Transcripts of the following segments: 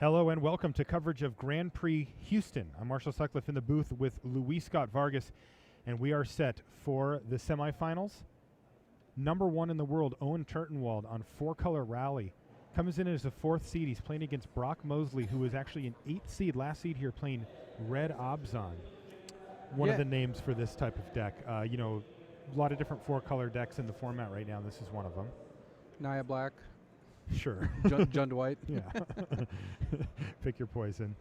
Hello and welcome to coverage of Grand Prix Houston. I'm Marshall Sutcliffe in the booth with Luis Scott Vargas, and we are set for the semifinals. Number one in the world, Owen Turtenwald on four-color rally. Comes in as a fourth seed. He's playing against Brock Mosley, who is actually an eighth seed, last seed here, playing Red Obzon. One of the names for this type of deck. A lot of different four-color decks in the format right now, and this is one of them. Naya Black. Sure. Jund White. Yeah. Pick your poison.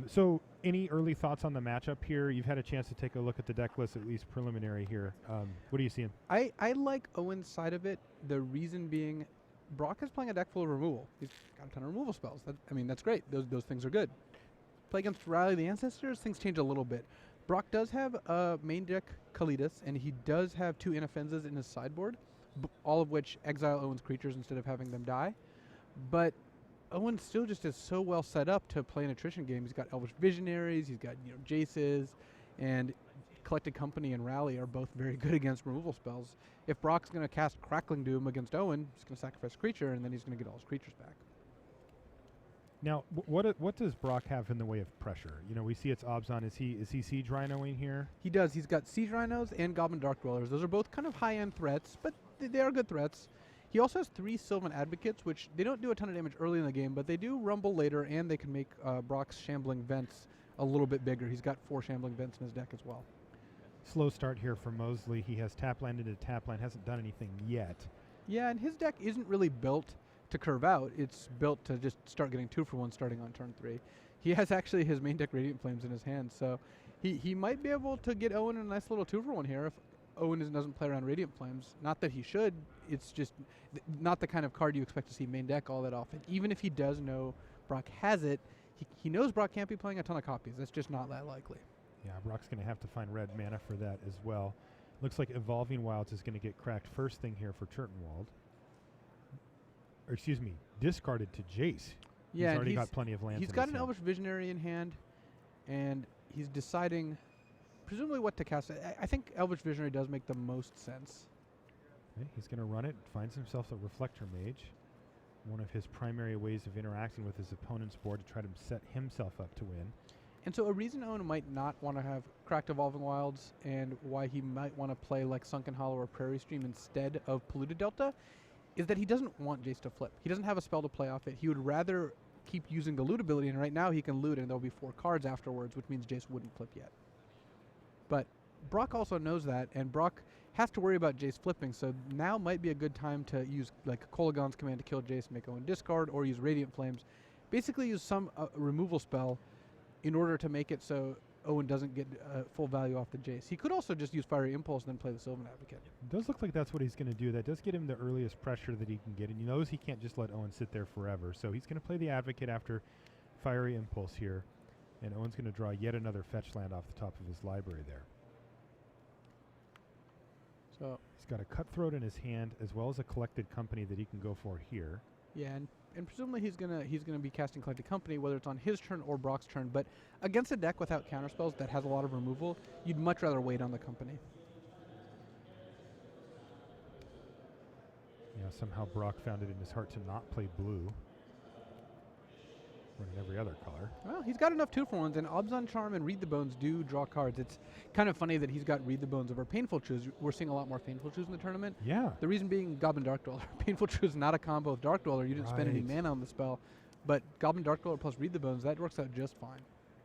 So any early thoughts on the matchup here? You've had a chance to take a look at the deck list, at least preliminary here. What are you seeing? I like Owen's side of it. The reason being, Brock is playing a deck full of removal. He's got a ton of removal spells. That's great. Those things are good. Play against Rally the Ancestors, things change a little bit. Brock does have a main deck Kalidas, and he does have two Inoffensas in his sideboard, all of which exile Owen's creatures instead of having them die. But Owen still just is so well set up to play an attrition game. He's got Elvish Visionaries, he's got Jaces, and Collected Company and Rally are both very good against removal spells. If Brock's going to cast Crackling Doom against Owen, he's going to sacrifice a creature, and then he's going to get all his creatures back. Now, what does Brock have in the way of pressure? We see it's Obzon. Is he Siege Rhinoing here? He does. He's got Siege Rhinos and Goblin Dark Dwellers. Those are both kind of high-end threats, but they are good threats. He also has 3 Sylvan Advocates, which they don't do a ton of damage early in the game, but they do rumble later, and they can make Brock's Shambling Vents a little bit bigger. He's got 4 Shambling Vents in his deck as well. Slow start here for Mosley. He has tap land into tap land, hasn't done anything yet. Yeah, and his deck isn't really built to curve out. It's built to just start getting 2-for-1 starting on turn 3. He has actually his main deck Radiant Flames in his hand, so he might be able to get Owen a nice little 2-for-1 here if Owen doesn't play around Radiant Flames. Not that he should, it's just not the kind of card you expect to see main deck all that often. Even if he does know Brock has it, he knows Brock can't be playing a ton of copies. That's just not that likely. Yeah, Brock's going to have to find red mana for that as well. Looks like Evolving Wilds is going to get cracked first thing here for Turtenwald. Or excuse me, discarded to Jace. Yeah, he's already got plenty of lands. He's got an Elvish Visionary in hand, and he's deciding presumably what to cast. I think Elvish Visionary does make the most sense. Okay, he's going to run it, finds himself a Reflector Mage. One of his primary ways of interacting with his opponent's board to try to set himself up to win. And so a reason Owen might not want to have Cracked Evolving Wilds, and why he might want to play like Sunken Hollow or Prairie Stream instead of Polluted Delta, is that he doesn't want Jace to flip. He doesn't have a spell to play off it. He would rather keep using the loot ability, and right now he can loot and there'll be 4 cards afterwards, which means Jace wouldn't flip yet. But Brock also knows that, and Brock has to worry about Jace flipping, so now might be a good time to use like Kolagon's command to kill Jace, make Owen discard, or use Radiant Flames. Basically use some removal spell in order to make it so Owen doesn't get full value off the Jace. He could also just use Fiery Impulse and then play the Sylvan Advocate. It does look like that's what he's going to do. That does get him the earliest pressure that he can get, and he knows he can't just let Owen sit there forever. So he's going to play the Advocate after Fiery Impulse here, and Owen's going to draw yet another fetch land off the top of his library there. So he's got a Cutthroat in his hand, as well as a Collected Company that he can go for here. Yeah, and presumably he's gonna be casting Collected Company, whether it's on his turn or Brock's turn. But against a deck without counterspells that has a lot of removal, you'd much rather wait on the Company. Yeah, somehow Brock found it in his heart to not play blue. Running every other color. Well, he's got enough 2-for-1s, and Obzon Charm and Read the Bones do draw cards. It's kind of funny that he's got Read the Bones over Painful Choose. We're seeing a lot more Painful Choose in the tournament. Yeah. The reason being Goblin Dark Dweller. Painful Choose is not a combo with Dark Dweller. You didn't spend any mana on the spell. But Goblin Dark Dweller plus Read the Bones, that works out just fine.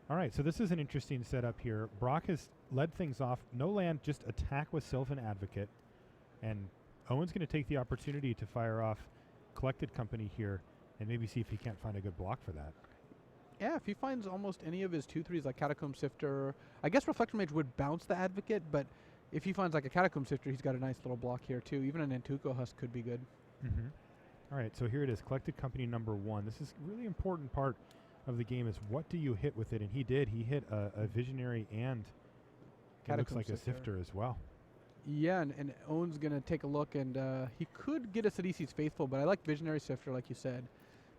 All right, so this is an interesting setup here. Brock has led things off. No land, just attack with Sylvan Advocate. And Owen's going to take the opportunity to fire off Collected Company here and maybe see if he can't find a good block for that. Yeah, if he finds almost any of his 2/3s like Catacomb Sifter, I guess Reflector Mage would bounce the Advocate, but if he finds like a Catacomb Sifter, he's got a nice little block here too. Even an Nantuko Husk could be good. Mm-hmm. All right, so here it is, Collected Company number 1. This is a really important part of the game is what do you hit with it? And he did. He hit a Visionary and it looks like a Sifter as well. Yeah, and Owen's going to take a look, and he could get a Sidisi's Faithful, but I like Visionary Sifter, like you said.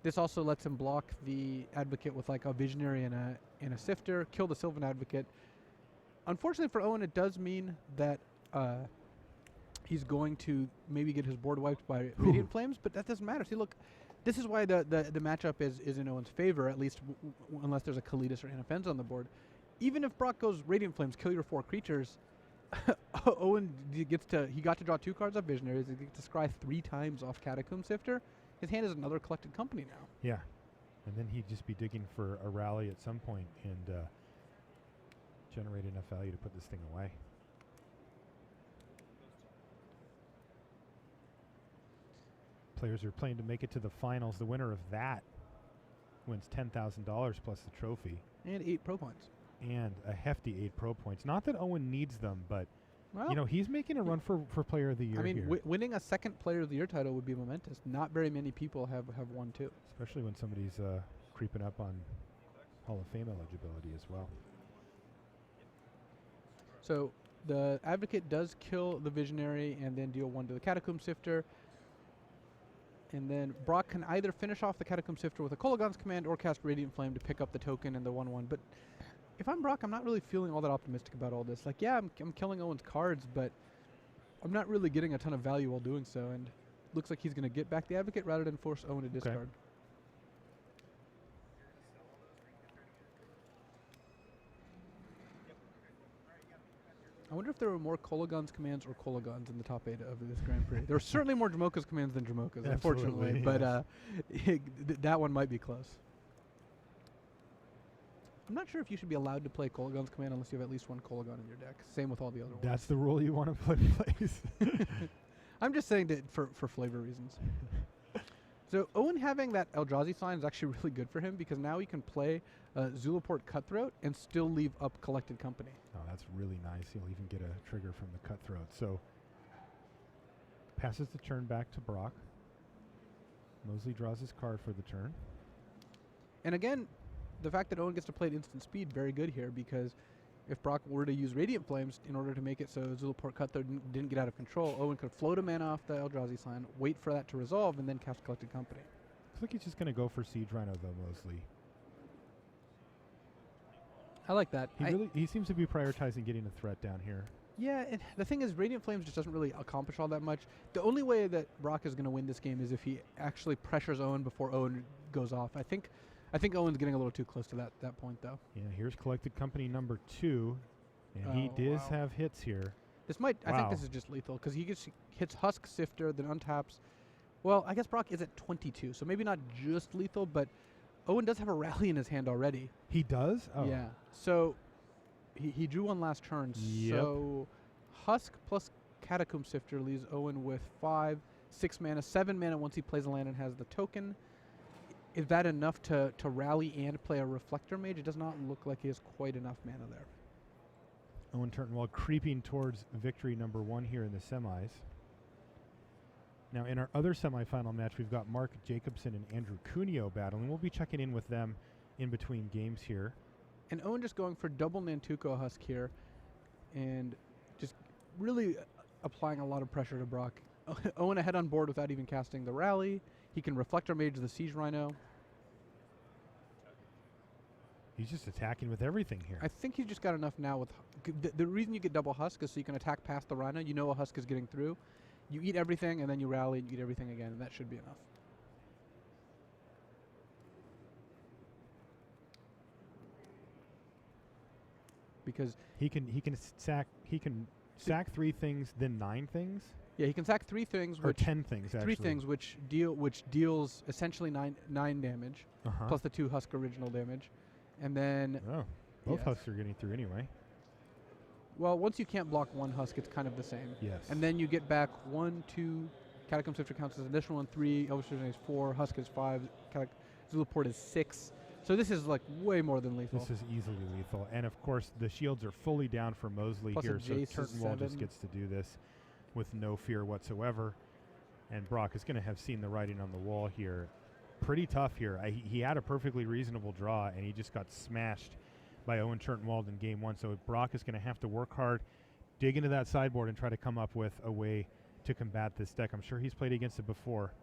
This also lets him block the Advocate with like a Visionary and a Sifter, kill the Sylvan Advocate. Unfortunately for Owen, it does mean that he's going to maybe get his board wiped by Radiant Flames, but that doesn't matter. See, look, This is why the matchup is in Owen's favor, at least unless there's a Kalitas or Anafenza on the board. Even if Brock goes Radiant Flames, kill your 4 creatures, Owen he got to draw 2 cards off Visionaries. He gets to scry 3 times off Catacomb Sifter. His hand is another Collected Company now. Yeah. And then he'd just be digging for a rally at some point and generate enough value to put this thing away. Players are playing to make it to the finals. The winner of that wins $10,000 plus the trophy. And 8 pro points. And a hefty 8 pro points. Not that Owen needs them, but Well, you know, he's making a run for Player of the Year. I mean, here. winning a second Player of the Year title would be momentous. Not very many people have won 2. Especially when somebody's creeping up on Hall of Fame eligibility as well. So the Advocate does kill the Visionary and then deal 1 to the Catacomb Sifter. And then Brock can either finish off the Catacomb Sifter with a Kolaghan's Command or cast Radiant Flame to pick up the token and the 1/1. But if I'm Brock, I'm not really feeling all that optimistic about all this. Like, yeah, I'm killing Owen's cards, but I'm not really getting a ton of value while doing so. And looks like he's going to get back the Advocate rather than force Owen to discard. I wonder if there were more Kolaghan's commands or Kolaghan's in the top 8 of this Grand Prix. There are certainly more Dramoka's commands than Dramoka's, unfortunately. But that one might be close. I'm not sure if you should be allowed to play Kolaghan's command unless you have at least 1 Kolaghan in your deck. Same with all the other ones. That's the rule you want to put in place. I'm just saying that for flavor reasons. So Owen having that Eldrazi sign is actually really good for him because now he can play Zulaport Cutthroat and still leave up Collected Company. Oh, that's really nice. He'll even get a trigger from the Cutthroat. So passes the turn back to Brock. Mosley draws his card for the turn. And again, the fact that Owen gets to play at instant speed, very good here because if Brock were to use Radiant Flames in order to make it so Zulaport Cutthroat didn't get out of control, Owen could float a mana off the Eldrazi sign, wait for that to resolve, and then cast Collected Company. Looks like he's just going to go for Siege Rhino, though, Mosley. I like that. He seems to be prioritizing getting a threat down here. Yeah, and the thing is, Radiant Flames just doesn't really accomplish all that much. The only way that Brock is going to win this game is if he actually pressures Owen before Owen goes off. I think Owen's getting a little too close to that point, though. Yeah, here's Collected Company number 2, and he does have hits here. This might. I think this is just lethal because he hits Husk Sifter, then untaps. Well, I guess Brock is at 22, so maybe not just lethal, but Owen does have a rally in his hand already. He does? Oh. Yeah. So he drew 1 last turn. Yep. So Husk plus Catacomb Sifter leaves Owen with 5, 6 mana, 7 mana once he plays a land and has the token. Is that enough to rally and play a Reflector Mage? It does not look like he has quite enough mana there. Owen Turtenwald creeping towards victory number 1 here in the semis. Now, in our other semifinal match, we've got Mark Jacobson and Andrew Cuneo battling. We'll be checking in with them in between games here. And Owen just going for double Nantuko Husk here and just really applying a lot of pressure to Brock. Owen ahead on board without even casting the rally. He can Reflector Mage the Siege Rhino. He's just attacking with everything here. I think he's just got enough now with... The reason you get double Husk is so you can attack past the Rhino. You know a Husk is getting through. You eat everything, and then you rally, and you eat everything again, and that should be enough. Because he can sack 3 things, then 9 things. Yeah, he can sack 3 things, or 10 things. 3 things, which deals essentially 9 damage, plus the 2 Husk original damage, and then both Husks are getting through anyway. Well, once you can't block 1 Husk, it's kind of the same. Yes. And then you get back 1, 2, Catacomb Sifter counts as an additional 1, 3, Elvish Vision is 4, Husk is 5, Zulaport is 6. So this is like way more than lethal. This is easily lethal. And of course, the shields are fully down for Mosley plus here, so Turtenwald just gets to do this with no fear whatsoever. And Brock is going to have seen the writing on the wall here. Pretty tough here. He had a perfectly reasonable draw, and he just got smashed by Owen Turtenwald in game 1. So Brock is going to have to work hard, dig into that sideboard, and try to come up with a way to combat this deck. I'm sure he's played against it before.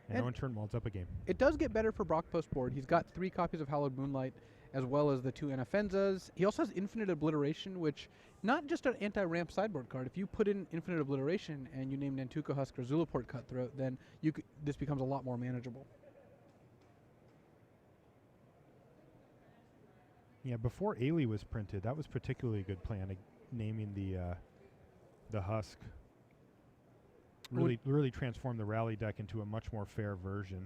And Owen Turtenwald's up a game. It does get better for Brock post-board. He's got 3 copies of Hallowed Moonlight, as well as the 2 Anafenzas. He also has Infinite Obliteration, which not just an anti-ramp sideboard card. If you put in Infinite Obliteration and you name Nantuko Husk or Zulaport Cutthroat, then this becomes a lot more manageable. Yeah, before Ailey was printed, that was particularly a good plan, naming the Husk. Really transformed the rally deck into a much more fair version,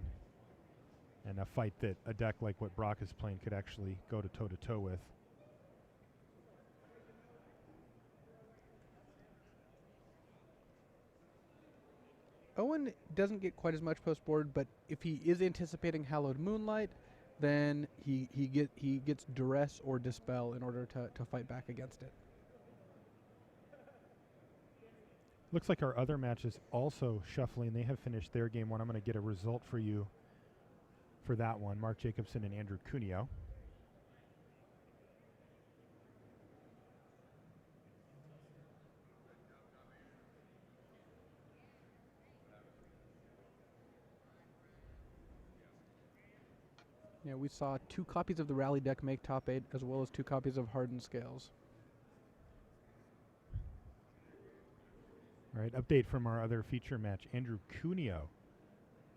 and a fight that a deck like what Brock is playing could actually go to toe-to-toe with. Owen doesn't get quite as much post board, but if he is anticipating Hallowed Moonlight, then he gets Duress or Dispel in order to fight back against it. Looks like our other match is also shuffling. They have finished their game one. I'm going to get a result for you for that one. Mark Jacobson and Andrew Cuneo. Yeah, we saw 2 copies of the Rally deck make top 8, as well as 2 copies of Hardened Scales. All right, update from our other feature match. Andrew Cuneo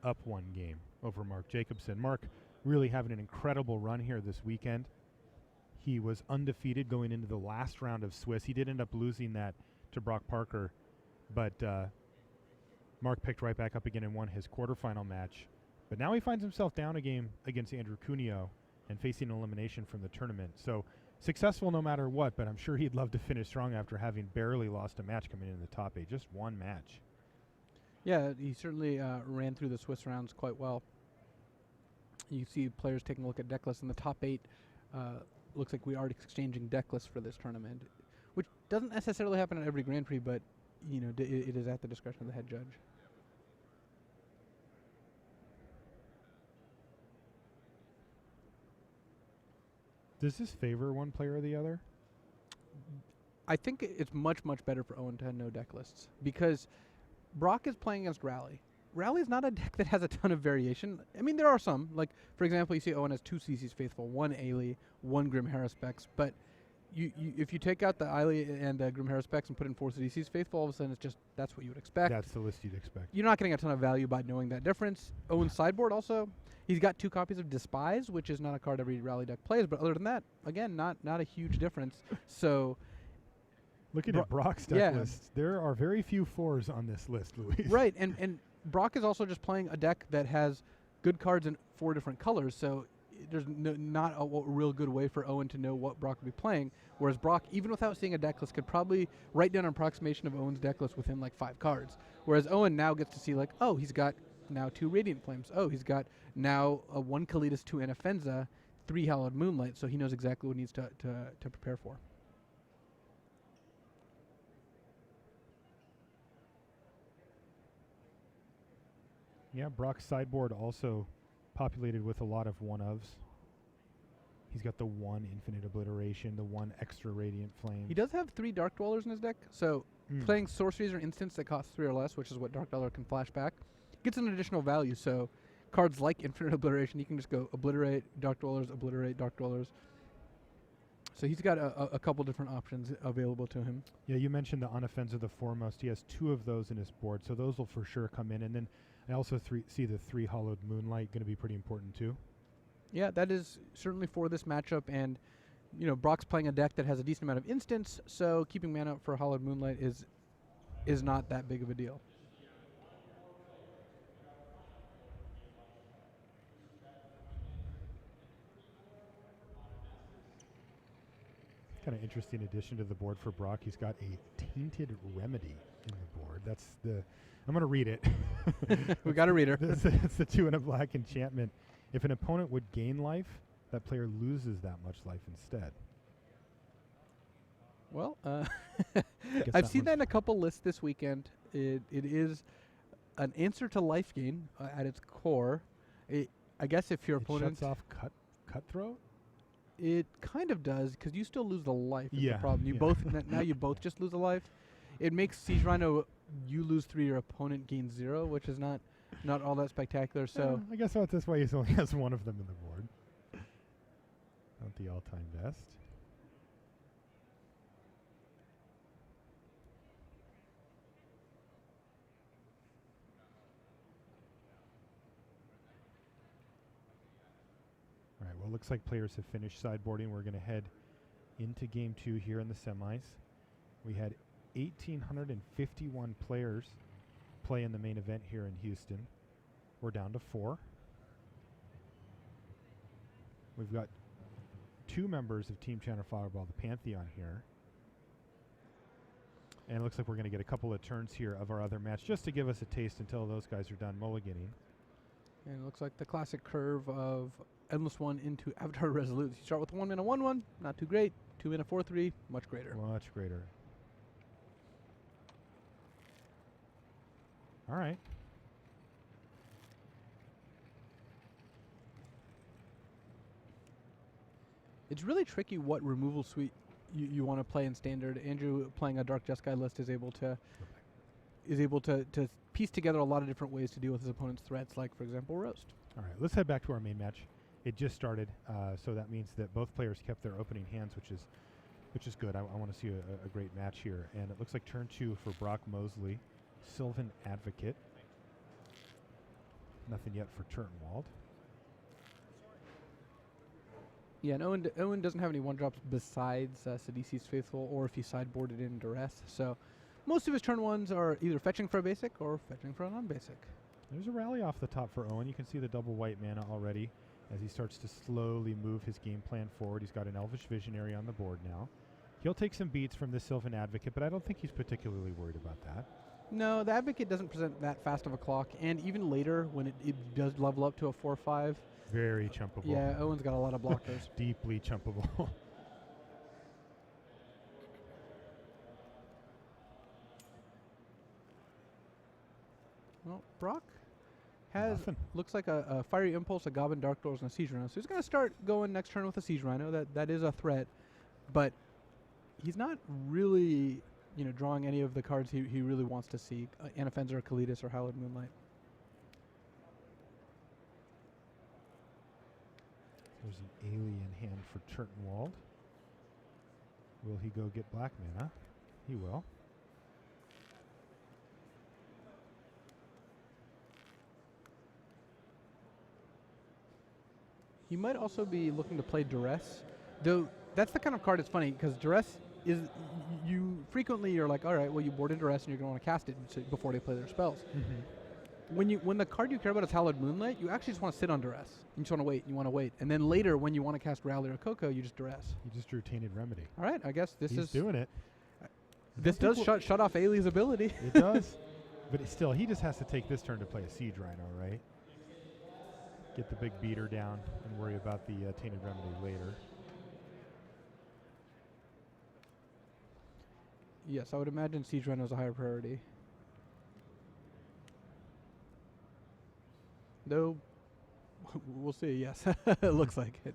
up 1 game over Mark Jacobson. Mark really having an incredible run here this weekend. He was undefeated going into the last round of Swiss. He did end up losing that to Brock Parker, but Mark picked right back up again and won his quarterfinal match. But now he finds himself down a game against Andrew Cuneo and facing elimination from the tournament. So successful no matter what, but I'm sure he'd love to finish strong after having barely lost a match coming into the top 8. Just 1 match. Yeah, he certainly ran through the Swiss rounds quite well. You see players taking a look at deck lists in the top 8. Looks like we are exchanging deck lists for this tournament, which doesn't necessarily happen at every Grand Prix, but you know it is at the discretion of the head judge. Does this favor one player or the other? I think it's much better for Owen to have no deck lists, because Brock is playing against Rally. Rally is not a deck that has a ton of variation. I mean, there are some. Like, for example, you see Owen has 2 CC's Faithful, 1 Ailey, 1 Grim Haruspex. But if you take out the Ailey and Grim Haruspex and put in 4 CC's Faithful, all of a sudden it's just, that's what you would expect. That's the list you'd expect. You're not getting a ton of value by knowing that difference. Owen's sideboard also, he's got 2 copies of Despise, which is not a card every Rally deck plays. But other than that, again, not a huge difference. So looking at Brock's deck list, there are very few 4s on this list, Luis. Right, and Brock is also just playing a deck that has good cards in 4 different colors, so there's not a real good way for Owen to know what Brock will be playing, whereas Brock, even without seeing a deck list, could probably write down an approximation of Owen's deck list within like 5 cards, whereas Owen now gets to see like, oh, he's got now 2 Radiant Flames, oh, he's got now a 1 Kalitas, 2 Anafenza, 3 Hallowed Moonlight, so he knows exactly what he needs to prepare for. Yeah, Brock's sideboard also populated with a lot of 1-ofs. He's got the 1 Infinite Obliteration, the 1 extra Radiant Flame. He does have 3 Dark Dwellers in his deck, so playing sorceries or instants that cost 3 or less, which is what Dark Dweller can flash back, gets an additional value. So cards like Infinite Obliteration, he can just go obliterate Dark Dwellers, obliterate Dark Dwellers. So he's got a couple different options available to him. Yeah, you mentioned the Unoffensive, the Foremost. He has 2 of those in his board, so those will for sure come in. And then I also see the 3 Hallowed Moonlight going to be pretty important too. Yeah, that is certainly for this matchup. And, you know, Brock's playing a deck that has a decent amount of instants, so keeping mana up for Hallowed Moonlight is not that big of a deal. Kind of interesting addition to the board for Brock. He's got a Tainted Remedy in the board. That's the... I'm going to read it. We got a reader. It's the 2 and a black enchantment. If an opponent would gain life, that player loses that much life instead. Well, I've seen that in a couple lists this weekend. It is an answer to life gain at its core. I guess if your opponent... shuts off Cutthroat? It kind of does, because you still lose the life. Is the Yeah. problem. You both now you both just lose a life. It makes Siege Rhino, you lose 3, your opponent gains 0, which is not all that spectacular. So I guess that's why he only has 1 of them in the board. Not the all-time best. Well, it looks like players have finished sideboarding. We're going to head into game 2 here in the semis. We had 1,851 players play in the main event here in Houston. We're down to 4. We've got 2 members of Team Chandler Fireball, the Pantheon here. And it looks like we're going to get a couple of turns here of our other match just to give us a taste until those guys are done mulliganing. And it looks like the classic curve of Endless One into Avatar Resolute. You start with 1 mana 1/1, not too great. 2 mana 4/3, much greater. Much greater. All right. It's really tricky what removal suite you want to play in Standard. Andrew, playing a Dark Jeskai list, is able to piece together a lot of different ways to deal with his opponent's threats, like, for example, Roast. All right, let's head back to our main match. It just started, so that means that both players kept their opening hands, which is good. I want to see a great match here. And it looks like turn 2 for Brock Mosley, Sylvan Advocate. Nothing yet for Turtenwald. Yeah, and Owen doesn't have any 1-drops besides Sidisi's Faithful, or if he sideboarded in Duress. So most of his turn 1s are either fetching for a basic or fetching for a non-basic. There's a rally off the top for Owen. You can see the double white mana already as he starts to slowly move his game plan forward. He's got an Elvish Visionary on the board now. He'll take some beats from the Sylvan Advocate, but I don't think he's particularly worried about that. No, the Advocate doesn't present that fast of a clock, and even later when it does level up to a 4/5. Very chumpable. Yeah, Owen's got a lot of blockers. Deeply chumpable. Well, Brock has Nothing. looks like a Fiery Impulse, a Goblin Dark Doors, and a Siege Rhino. So he's going to start going next turn with a Siege Rhino. That is a threat, but he's not really, drawing any of the cards he really wants to see. Anafenza or Kalidas or Hallowed Moonlight. There's an alien hand for Turtenwald. Will he go get black mana? He will. He might also be looking to play Duress, though that's the kind of card. It's funny because Duress is you frequently you're like, all right, well, you board in Duress and you're going to want to cast it before they play their spells. Mm-hmm. When the card you care about is Hallowed Moonlight, you actually just want to sit on Duress. You just want to wait. You want to wait, and then later when you want to cast Rally or Coco, you just Duress. He just drew Tainted Remedy. All right, I guess He's doing it. This does shut off Ailey's ability. It does, but he just has to take this turn to play a Siege Rhino, right? Get the big beater down and worry about the Tainted Remedy later. Yes, I would imagine Siege Rhino is a higher priority. Though, we'll see, yes. It looks like it.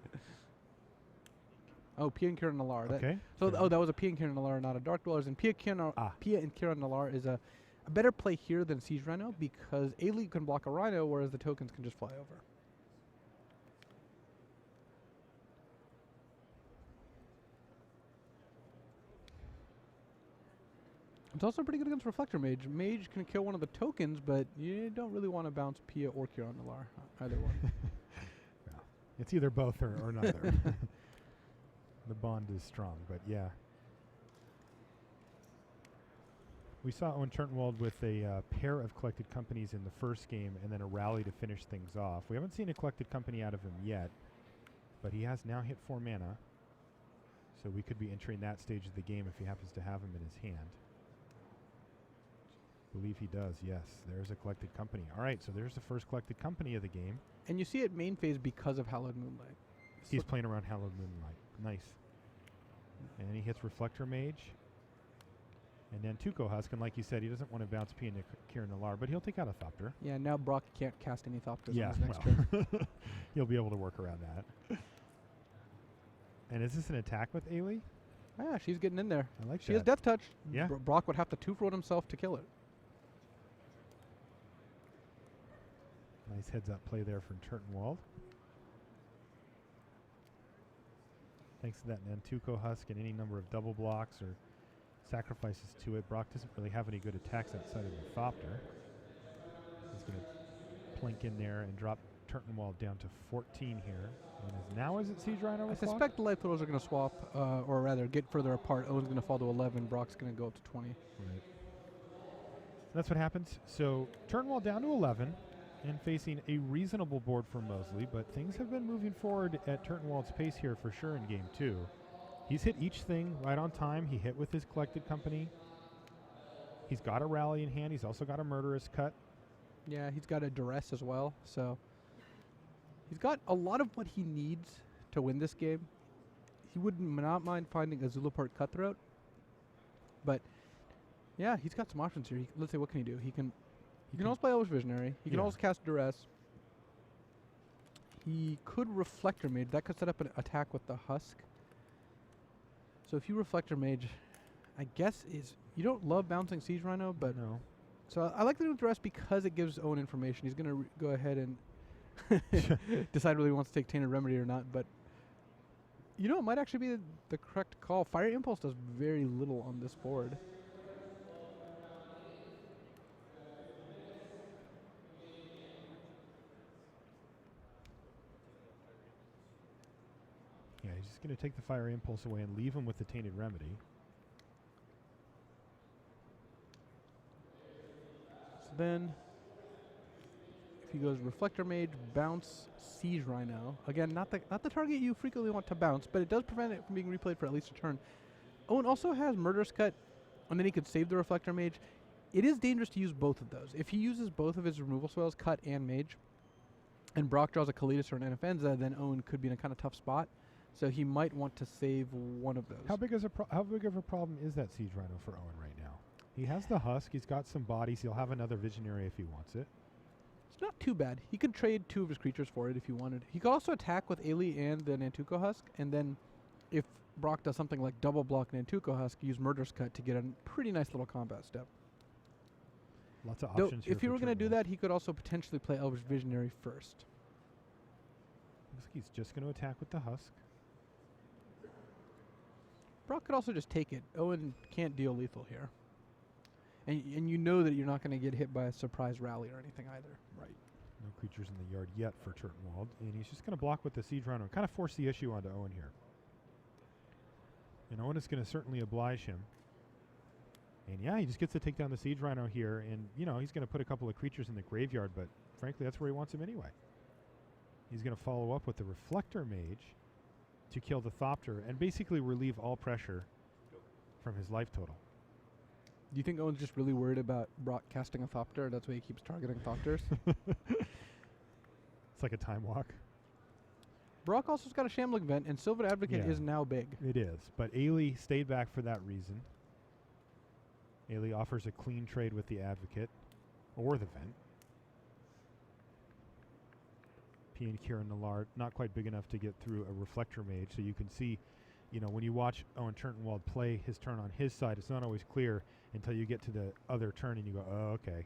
Oh, Pia and Kira Nalar. Okay. That was a Pia and Kira Nalar, not a Dark Dwellers. And Pia and Kira Nalar is a better play here than Siege Rhino because Ailey can block a Rhino, whereas the tokens can just fly over. It's also pretty good against Reflector Mage. Mage can kill one of the tokens, but you don't really want to bounce Pia or Kira Nalar, either one. Well, it's either both or neither. The bond is strong, but yeah. We saw Owen Turtenwald with a pair of Collected Companies in the first game and then a rally to finish things off. We haven't seen a Collected Company out of him yet, but he has now hit 4 mana. So we could be entering that stage of the game if he happens to have him in his hand. Believe he does, yes. There's a Collected Company. All right, so there's the first Collected Company of the game. And you see it main phase because of Hallowed Moonlight. He's playing around Hallowed Moonlight. Nice. And he hits Reflector Mage. And then Tuco Husk, and like you said, he doesn't want to bounce Pia and Kira Nalar, but he'll take out a Thopter. Yeah, now Brock can't cast any Thopters Yeah, on his next turn. He'll be able to work around that. And is this an attack with Ailey? Yeah, she's getting in there. I like She that. has Death Touch. Yeah. Brock would have to 2-for himself to kill it. Nice heads-up play there from Turtenwald. Thanks to that Nantuko Husk and any number of double blocks or sacrifices to it, Brock doesn't really have any good attacks outside of the Thopter. He's going to plink in there and drop Turtenwald down to 14 here. And is it Siege Rhino I with block? suspect the life totals are going to swap, or rather get further apart. Owen's going to fall to 11. Brock's going to go up to 20. Right. That's what happens. So Turtenwald down to 11 and facing a reasonable board for Mosley, but things have been moving forward at Turtenwald's pace here for sure in game 2. He's hit each thing right on time. He hit with his collected company. He's got a rally in hand. He's also got a murderous cut. Yeah, he's got a duress as well, so he's got a lot of what he needs to win this game. He would not mind finding a Zulaport Cutthroat, but yeah, he's got some options here. Let's say, what can he do? He can also play Elvish Visionary. He can also cast Duress. He could Reflector Mage. That could set up an attack with the Husk. So if you Reflector Mage, I guess you don't love bouncing Siege Rhino, but no. So I like the Duress because it gives Owen information. He's going to go ahead and decide whether he wants to take Tainted Remedy or not, but it might actually be the correct call. Fire Impulse does very little on this board. Yeah, he's just going to take the Fire Impulse away and leave him with the Tainted Remedy. So then, if he goes Reflector Mage, bounce Siege Rhino. Again, not the target you frequently want to bounce, but it does prevent it from being replayed for at least a turn. Owen also has Murderous Cut, and then he could save the Reflector Mage. It is dangerous to use both of those. If he uses both of his removal spells, Cut and Mage, and Brock draws a Kalitas or an Anafenza, then Owen could be in a kind of tough spot. So he might want to save one of those. How big of a problem is that Siege Rhino for Owen right now? He has the Husk. He's got some bodies. He'll have another Visionary if he wants it. It's not too bad. He could trade 2 of his creatures for it if he wanted. He could also attack with Ailey and the Nantuko Husk, and then if Brock does something like double block Nantuko Husk, use Murderous Cut to get a pretty nice little combat step. Lots of options here. If he were going to do that, he could also potentially play Elvish Visionary first. Looks like he's just going to attack with the Husk. Brock could also just take it. Owen can't deal lethal here. And you know that you're not going to get hit by a surprise rally or anything either. Right. No creatures in the yard yet for Turtenwald. And he's just going to block with the Siege Rhino and kind of force the issue onto Owen here. And Owen is going to certainly oblige him. And yeah, he just gets to take down the Siege Rhino here. And, he's going to put a couple of creatures in the graveyard, but frankly, that's where he wants him anyway. He's going to follow up with the Reflector Mage to kill the Thopter and basically relieve all pressure from his life total. Do you think Owen's just really worried about Brock casting a Thopter? That's why he keeps targeting Thopters? It's like a time walk. Brock also's got a Shambling Vent, and Sylvan Advocate is now big. It is, but Ailey stayed back for that reason. Ailey offers a clean trade with the Advocate or the Vent. P and Kieran Nallard not quite big enough to get through a Reflector Mage, so you can see, when you watch Owen Turtenwald play his turn on his side, it's not always clear until you get to the other turn and you go, oh, okay.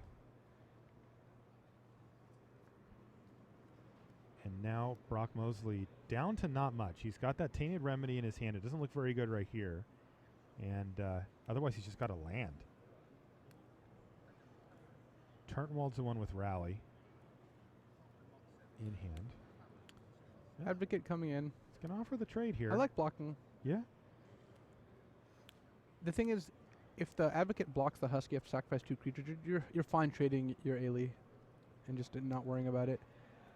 And now Brock Mosley down to not much. He's got that Tainted Remedy in his hand. It doesn't look very good right here. And otherwise he's just got a land. Turtenwald's the one with Rally in hand. Yep. Advocate coming in. He's going to offer the trade here. I like blocking. Yeah. The thing is, if the Advocate blocks the Husk, you have to sacrifice 2 creatures. You're fine trading your Ailey and just not worrying about it.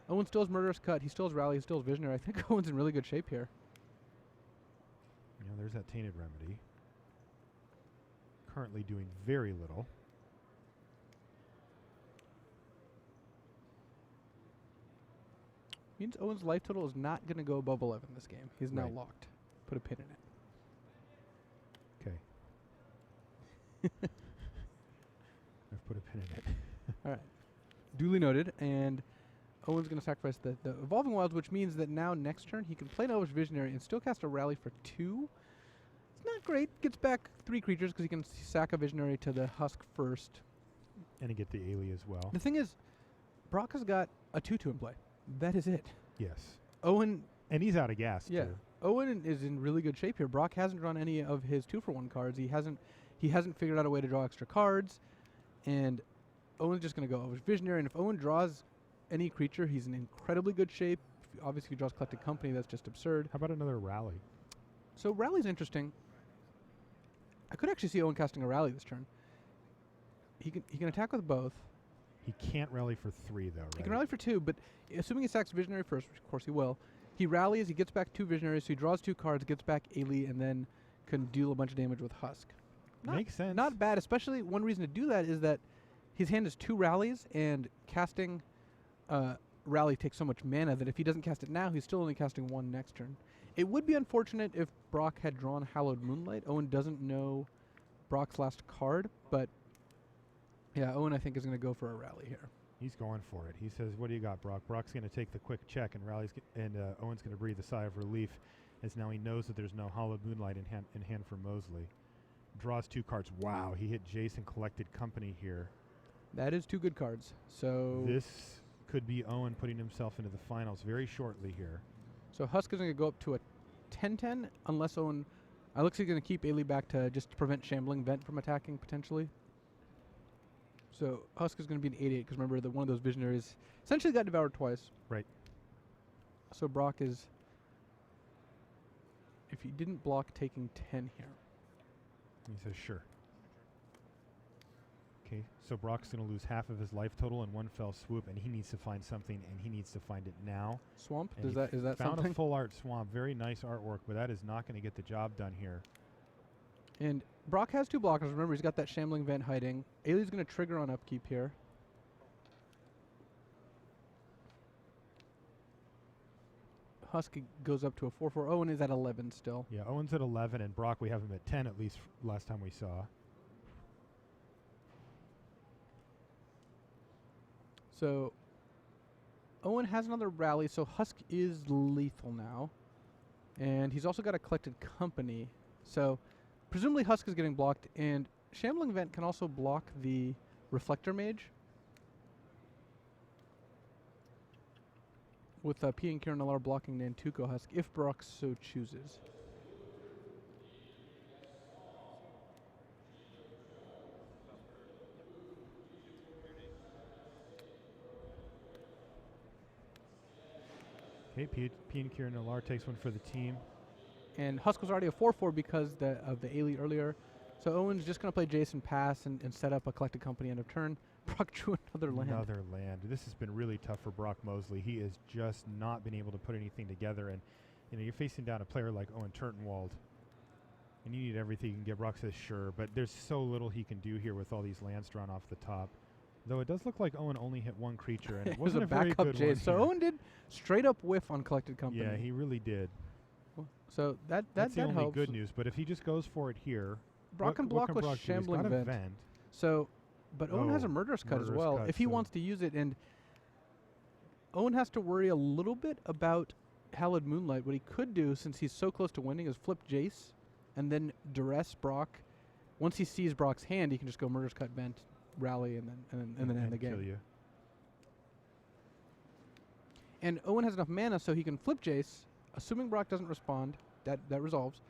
Owen still has Murderous Cut. He still has Rally. He still has Visionary. I think Owen's in really good shape here. There's that Tainted Remedy. Currently doing very little. Means Owen's life total is not going to go above 11 this game. He's now locked. Put a pin in it. Okay. I've put a pin in it. All right. Duly noted. And Owen's going to sacrifice the Evolving Wilds, which means that now next turn he can play an Elvish Visionary and still cast a Rally for 2. It's not great. Gets back 3 creatures because he can sack a Visionary to the Husk first. And he get the Ailey as well. The thing is, Brock has got a 2-2 in play. That is it. Yes. Owen... And he's out of gas, yeah. too. Owen is in really good shape here. Brock hasn't drawn any of his 2-for-1 cards. He hasn't figured out a way to draw extra cards. And Owen's just going to go Elvish Visionary. And if Owen draws any creature. He's in incredibly good shape. Obviously, he draws Collected Company. That's just absurd. How about another rally? So Rally's interesting. I could actually see Owen casting a Rally this turn. He can attack with both. He can't rally for 3, though, right? He can rally for 2, but assuming he sacks Visionary first, which of course he will, he rallies, he gets back 2 Visionaries, so he draws 2 cards, gets back Ailey, and then can deal a bunch of damage with Husk. Makes sense. Not bad, especially one reason to do that is that his hand has 2 rallies, and casting Rally takes so much mana that if he doesn't cast it now, he's still only casting 1 next turn. It would be unfortunate if Brock had drawn Hallowed Moonlight. Owen doesn't know Brock's last card, but yeah, Owen I think is going to go for a Rally here. He's going for it. He says, "What do you got, Brock?" Brock's going to take the quick check, and Owen's going to breathe a sigh of relief, as now he knows that there's no Hallowed Moonlight in hand for Mosley. Draws 2 cards. Wow, he hit Jason Collected Company here. That is 2 good cards. So this could be Owen putting himself into the finals very shortly here. So Husk is going to go up to a 10-10, unless Owen. Looks like he's going to keep Ailey back to just prevent Shambling Vent from attacking potentially. So Husk is going to be an 8-8 because remember that one of those Visionaries essentially got devoured twice. Right. So Brock is, if he didn't block, taking 10 here. He says, "Sure." Okay, so Brock's going to lose half of his life total in one fell swoop, and he needs to find something, and he needs to find it now. Swamp? And Is that found something? a full art swamp. Very nice artwork, but that is not going to get the job done here. And Brock has 2 blockers. Remember, he's got that Shambling Vent hiding. Ailey's going to trigger on upkeep here. Husky goes up to a 4-4. Owen is at 11 still. Yeah, Owen's at 11, and Brock, we have him at 10 at least last time we saw. So Owen has another rally, so Husk is lethal now. And he's also got a Collected Company. So presumably Husk is getting blocked, and Shambling Vent can also block the Reflector Mage. With P and Kieran Alar blocking Nantuko Husk, if Brock so chooses. Okay, P and Kieran Alar takes one for the team. And Husk was already a 4-4 because of the Ailey earlier. So Owen's just going to play Jason Pass and set up a Collected Company end of turn. Brock drew another land. Another land. This has been really tough for Brock Mosley. He has just not been able to put anything together. And you're facing down a player like Owen Turtenwald, and you need everything you can get. Brock says, "Sure," but there's so little he can do here with all these lands drawn off the top. Though it does look like Owen only hit 1 creature, and it wasn't a very good one. So here. Owen did straight up whiff on Collected Company. Yeah, he really did. So That's the only helps. good news. But if he just goes for it here, Brock can block with Brock do? He's Shambling got a Vent. So, but Owen has a Murderous Cut as Murderous well Cut, if he so wants to use it. And Owen has to worry a little bit about Hallowed Moonlight. What he could do, since he's so close to winning, is flip Jace and then duress Brock. Once he sees Brock's hand, he can just go Murderous Cut, Vent, rally, and then end the game. Kill you. And Owen has enough mana so he can flip Jace, assuming Brock doesn't respond. That resolves.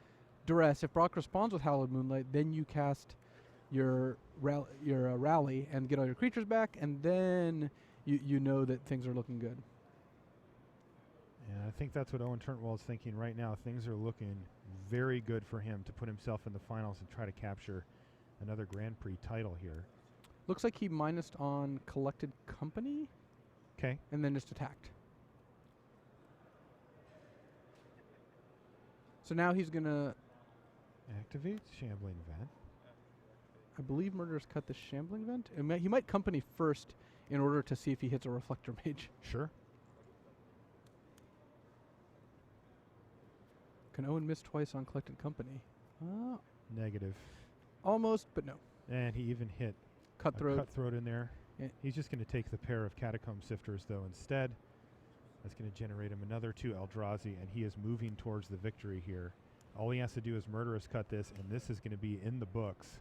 Duress. If Brock responds with Hallowed Moonlight, then you cast your rally and get all your creatures back, and then you know that things are looking good. Yeah, I think that's what Owen Turtenwald's thinking right now. Things are looking very good for him to put himself in the finals and try to capture another Grand Prix title here. Looks like he minused on Collected Company. Okay. And then just attacked. So now he's going to Activate Shambling Vent. I believe Murderous Cut the Shambling Vent. He might Company first in order to see if he hits a Reflector Mage. Sure. Can Owen miss twice on Collected Company? Negative. Almost, but no. And he even hit Cutthroat. a Cutthroat in there. Yeah. He's just going to take the pair of Catacomb Sifters, though, instead. That's going to generate him another 2 Eldrazi, and he is moving towards the victory here. All he has to do is Murderous Cut this, and this is going to be in the books.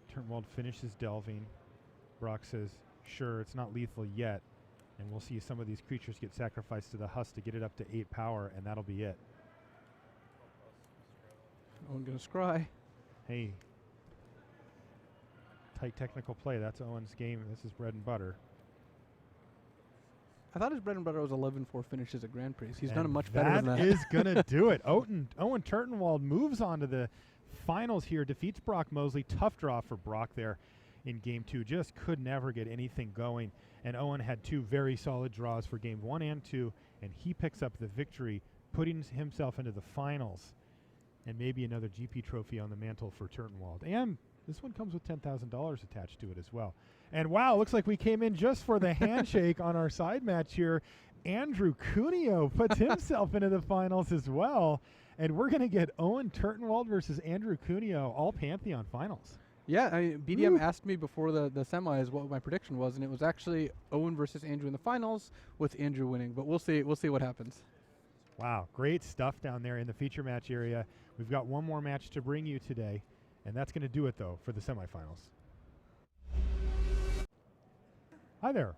Turtenwald finishes delving. Brock says, "Sure, it's not lethal yet." And we'll see some of these creatures get sacrificed to the Husk to get it up to 8 power, and that'll be it. Owen going to scry. Hey. tight technical play. That's Owen's game. This is bread and butter. I thought his bread and butter was 11-4 finishes at Grand Prix. He's done it much better than that. That is going to do it. Owen Turtenwald moves on to the finals here, defeats Brock Mosley. Tough draw for Brock there in Game 2. Just could never get anything going. And Owen had 2 very solid draws for Game 1 and 2, and he picks up the victory, putting himself into the finals. And maybe another GP trophy on the mantle for Turtenwald. And this one comes with $10,000 attached to it as well. And wow, looks like we came in just for the handshake on our side match here. Andrew Cuneo puts himself into the finals as well. And we're going to get Owen Turtenwald versus Andrew Cuneo, all Pantheon finals. Yeah, BDM asked me before the semis what my prediction was, and it was actually Owen versus Andrew in the finals, with Andrew winning. But we'll see what happens. Wow, great stuff down there in the feature match area. We've got one more match to bring you today, and that's going to do it, though, for the semifinals. Hi there.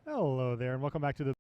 Hello there, and welcome back to the